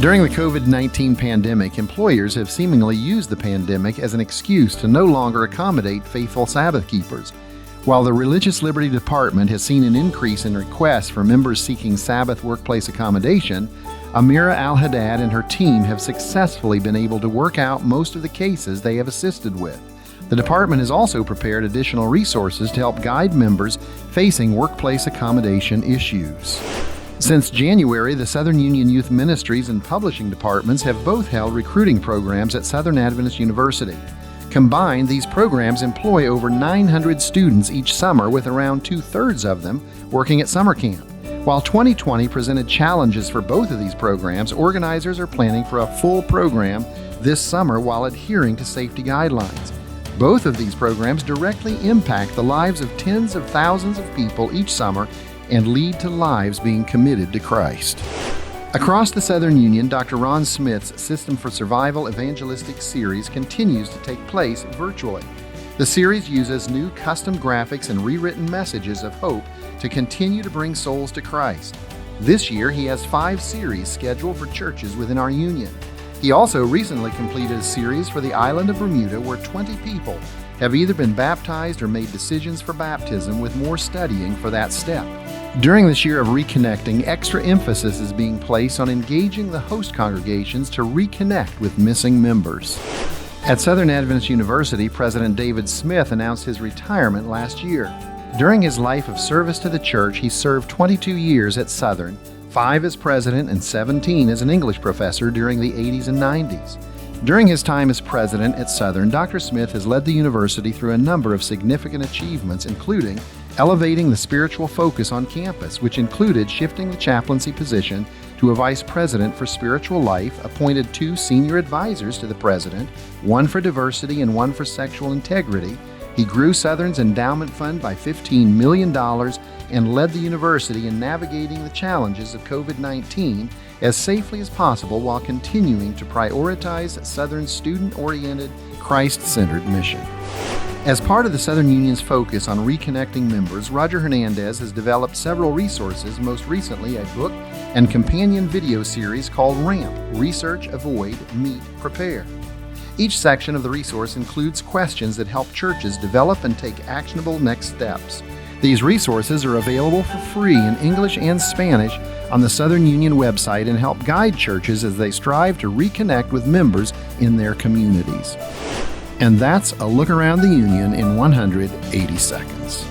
During the COVID-19 pandemic, employers have seemingly used the pandemic as an excuse to no longer accommodate faithful Sabbath keepers. While the Religious Liberty Department has seen an increase in requests for members seeking Sabbath workplace accommodation, Amira Al-Haddad and her team have successfully been able to work out most of the cases they have assisted with. The department has also prepared additional resources to help guide members facing workplace accommodation issues. Since January, the Southern Union Youth Ministries and Publishing Departments have both held recruiting programs at Southern Adventist University. Combined, these programs employ over 900 students each summer, with around 2/3 of them working at summer camp. While 2020 presented challenges for both of these programs, organizers are planning for a full program this summer while adhering to safety guidelines. Both of these programs directly impact the lives of tens of thousands of people each summer and lead to lives being committed to Christ. Across the Southern Union, Dr. Ron Smith's System for Survival Evangelistic series continues to take place virtually. The series uses new custom graphics and rewritten messages of hope to continue to bring souls to Christ. This year, he has 5 series scheduled for churches within our union. He also recently completed a series for the island of Bermuda where 20 people have either been baptized or made decisions for baptism, with more studying for that step. During this year of reconnecting, extra emphasis is being placed on engaging the host congregations to reconnect with missing members. At Southern Adventist University, President David Smith announced his retirement last year. During his life of service to the church, he served 22 years at Southern, 5 as president and 17 as an English professor during the 80s and 90s. During his time as president at Southern, Dr. Smith has led the university through a number of significant achievements, including elevating the spiritual focus on campus, which included shifting the chaplaincy position to a vice president for spiritual life, appointed 2 senior advisors to the president, 1 for diversity and 1 for sexual integrity. He grew Southern's endowment fund by $15 million and led the university in navigating the challenges of COVID-19 as safely as possible while continuing to prioritize Southern's student-oriented, Christ-centered mission. As part of the Southern Union's focus on reconnecting members, Roger Hernandez has developed several resources, most recently a book and companion video series called RAMP, Research, Avoid, Meet, Prepare. Each section of the resource includes questions that help churches develop and take actionable next steps. These resources are available for free in English and Spanish on the Southern Union website and help guide churches as they strive to reconnect with members in their communities. And that's a look around the Union in 180 seconds.